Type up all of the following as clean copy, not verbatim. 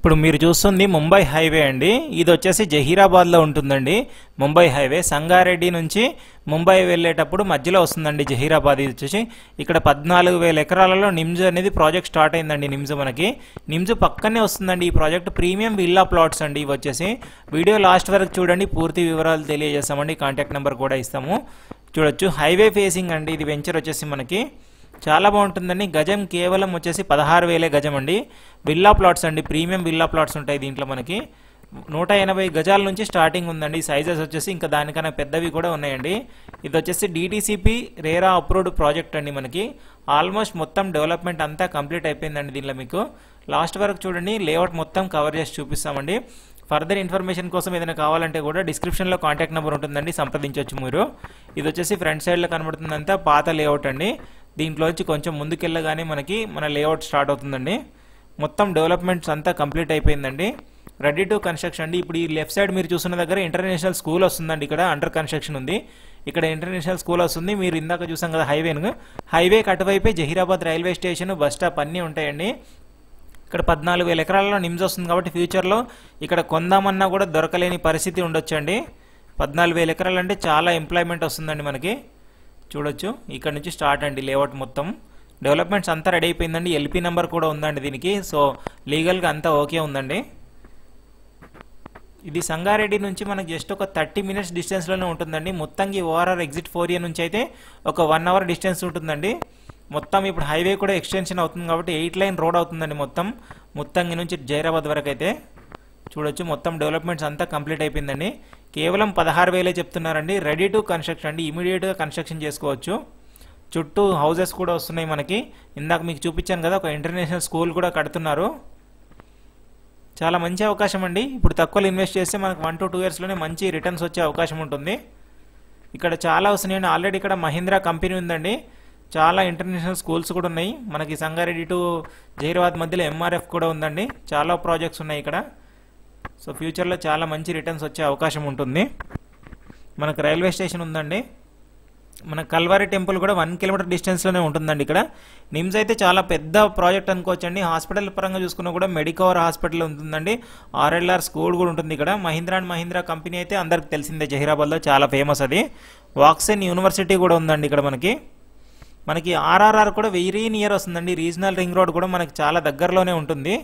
ఇప్పుడు మీరు చూస్తుంది ముంబై హైవే అండి. ఇది వచ్చేసి జహీరాబాద్లో ఉంటుందండి. ముంబై హైవే సంగారెడ్డి నుంచి ముంబై వెళ్ళేటప్పుడు మధ్యలో వస్తుందండి జహీరాబాద్. ఇది వచ్చేసి ఇక్కడ 14,000 ఎకరాలలో నిమ్స్ అనేది ప్రాజెక్ట్ స్టార్ట్ అయిందండి. నిమ్స్ పక్కనే వస్తుందండి ఈ ప్రాజెక్ట్. ప్రీమియం విల్లా ప్లాట్స్ అండి ఇవి వచ్చేసి. వీడియో లాస్ట్ వరకు చూడండి, పూర్తి వివరాలు తెలియజేస్తామండి. కాంటాక్ట్ నెంబర్ కూడా ఇస్తాము. చూడొచ్చు, హైవే ఫేసింగ్ అండి ఇది. వెంచర్ వచ్చేసి మనకి చాలా బాగుంటుందండి. గజం కేవలం వచ్చేసి 16,000 గజం అండి. విల్లా ప్లాట్స్ అండి, ప్రీమియం విల్లా ప్లాట్స్ ఉంటాయి దీంట్లో. మనకి 180 గజాల నుంచి స్టార్టింగ్ ఉందండి. సైజెస్ వచ్చేసి ఇంకా దానికన్నా పెద్దవి కూడా ఉన్నాయండి. ఇది వచ్చేసి DTCP రేరా అప్రూవ్డ్ ప్రాజెక్ట్ అండి. మనకి ఆల్మోస్ట్ మొత్తం డెవలప్మెంట్ అంతా కంప్లీట్ అయిపోయిందండి. దీనిలో మీకు లాస్ట్ వరకు చూడండి, లేఅవుట్ మొత్తం కవర్ చేసి చూపిస్తామండి. ఫర్దర్ ఇన్ఫర్మేషన్ కోసం ఏదైనా కావాలంటే కూడా డిస్క్రిప్షన్లో కాంటాక్ట్ నెంబర్ ఉంటుందండి, సంప్రదించవచ్చు మీరు. ఇది వచ్చేసి ఫ్రంట్ సైడ్లో కనబడుతుందంతా పాత లేఅవుట్ అండి. దీంట్లోంచి కొంచెం ముందుకెళ్ళగానే మన లేఅవుట్ స్టార్ట్ అవుతుందండి. మొత్తం డెవలప్మెంట్స్ అంతా కంప్లీట్ అయిపోయిందండి. రెడీ టు కన్స్ట్రక్షన్ అండి. ఇప్పుడు ఈ లెఫ్ట్ సైడ్ మీరు చూస్తున్న దగ్గర ఇంటర్నేషనల్ స్కూల్ వస్తుందండి. ఇక్కడ అండర్ కన్స్ట్రక్షన్ ఉంది. ఇక్కడ ఇంటర్నేషనల్ స్కూల్ వస్తుంది. మీరు ఇందాక చూసాం కదా హైవేకి అటువైపే Zaheerabad railway station, bus stop అన్నీ ఉంటాయండి. ఇక్కడ 14,000 ఎకరాలలో నిమ్స్ వస్తుంది కాబట్టి ఫ్యూచర్లో ఇక్కడ కొందామన్నా కూడా దొరకలేని పరిస్థితి ఉండొచ్చండి. 14,000 ఎకరాలు అంటే చాలా ఎంప్లాయ్మెంట్ వస్తుందండి మనకి. చూడొచ్చు, ఇక్కడ నుంచి స్టార్ట్ అండి లేఅవుట్ మొత్తం. డెవలప్మెంట్స్ అంతా రెడీ అయిపోయిందండి. LP నెంబర్ కూడా ఉందండి దీనికి. సో లీగల్గా అంతా ఓకే ఉందండి. ఇది సంగారెడ్డి నుంచి మనకి జస్ట్ ఒక 30 మినిట్స్ డిస్టెన్స్లోనే ఉంటుందండి. ముత్తంగి ORR ఎగ్జిట్ 4A నుంచి అయితే ఒక 1 అవర్ డిస్టెన్స్ ఉంటుందండి. మొత్తం ఇప్పుడు హైవే కూడా ఎక్స్టెన్షన్ అవుతుంది కాబట్టి 8 లైన్ రోడ్ అవుతుందండి మొత్తం, ముత్తంగి నుంచి జహీరాబాద్ వరకు అయితే. చూడొచ్చు, మొత్తం డెవలప్మెంట్స్ అంతా కంప్లీట్ అయిపోయిందండి. కేవలం 16,000 చెప్తున్నారండి. రెడీ టు కన్స్ట్రక్షన్ అండి, ఇమీడియట్గా కన్స్ట్రక్షన్ చేసుకోవచ్చు. చుట్టూ హౌసెస్ కూడా వస్తున్నాయి మనకి. ఇందాక మీకు చూపించాను కదా, ఒక ఇంటర్నేషనల్ స్కూల్ కూడా కడుతున్నారు. చాలా మంచి అవకాశం అండి. ఇప్పుడు తక్కువలో ఇన్వెస్ట్ చేస్తే మనకు 1 to 2 ఇయర్స్లోనే మంచి రిటర్న్స్ వచ్చే అవకాశం ఉంటుంది. ఇక్కడ చాలా వస్తున్నాయండి. ఆల్రెడీ ఇక్కడ మహీంద్రా కంపెనీ ఉందండి. చాలా ఇంటర్నేషనల్ స్కూల్స్ కూడా ఉన్నాయి మనకి. సంగారెడ్డి టు జహీరాబాద్ మధ్యలో MRF కూడా ఉందండి. చాలా ప్రాజెక్ట్స్ ఉన్నాయి ఇక్కడ. సో ఫ్యూచర్లో చాలా మంచి రిటర్న్స్ వచ్చే అవకాశం ఉంటుంది. మనకు రైల్వే స్టేషన్ ఉందండి. మన కల్వారి టెంపుల్ కూడా 1 కిలోమీటర్ డిస్టెన్స్లోనే ఉంటుందండి. ఇక్కడ నిమ్స్ అయితే చాలా పెద్ద ప్రాజెక్ట్ అనుకోవచ్చండి. హాస్పిటల్ పరంగా చూసుకున్నా కూడా మెడికవర్ హాస్పిటల్ ఉంటుందండి. RLR స్కూల్ కూడా ఉంటుంది ఇక్కడ. మహీంద్రా కంపెనీ అయితే అందరికి తెలిసిందే, జహీరాబాద్లో చాలా ఫేమస్ అది. వాక్సెన్ యూనివర్సిటీ కూడా ఉందండి ఇక్కడ మనకి RRR కూడా వెరీ నియర్ వస్తుందండి. రీజనల్ రింగ్ రోడ్ కూడా మనకి చాలా దగ్గరలోనే ఉంటుంది.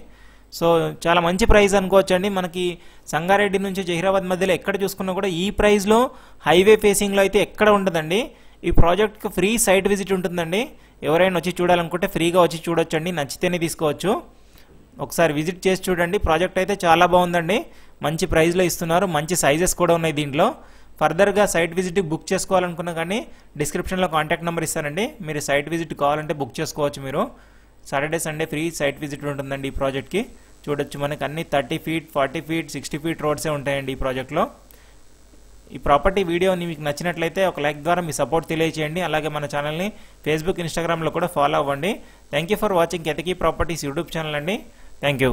సో చాలా మంచి ప్రైస్ అనుకోవచ్చండి. మనకి సంగారెడ్డి నుంచి జహీరాబాద్ మధ్యలో ఎక్కడ చూసుకున్నా కూడా ఈ ప్రైస్లో హైవే ఫేసింగ్లో అయితే ఎక్కడ ఉండదండి. ఈ ప్రాజెక్ట్కి ఫ్రీ సైట్ విజిట్ ఉంటుందండి. ఎవరైనా వచ్చి చూడాలనుకుంటే ఫ్రీగా వచ్చి చూడొచ్చండి. నచ్చితేనే తీసుకోవచ్చు. ఒకసారి విజిట్ చేసి చూడండి. ప్రాజెక్ట్ అయితే చాలా బాగుందండి. మంచి ప్రైస్లో ఇస్తున్నారు. మంచి సైజెస్ కూడా ఉన్నాయి దీంట్లో. ఫర్దర్గా సైట్ విజిట్ బుక్ చేసుకోవాలనుకున్నా కానీ డిస్క్రిప్షన్లో కాంటాక్ట్ నెంబర్ ఇస్తానండి. మీరు సైట్ విజిట్ కావాలంటే బుక్ చేసుకోవచ్చు. మీరు Saturday Sunday free site visit ఉంటుందండి ఈ ప్రాజెక్ట్కి. చూడొచ్చు, మనకి అన్ని 30 feet, 40 feet, 60 feet రోడ్సే ఉంటాయండి ఈ ప్రాజెక్ట్లో. ఈ ప్రాపర్టీ వీడియో మీకు నచ్చినట్లయితే ఒక లైక్ ద్వారా మీ సపోర్ట్ తెలియజేయండి. అలాగే మన ఛానల్ని ఫేస్బుక్, ఇన్స్టాగ్రామ్లో కూడా ఫాలో అవ్వండి. Thank you for watching Ketaki Properties YouTube channel అండి. Thank you.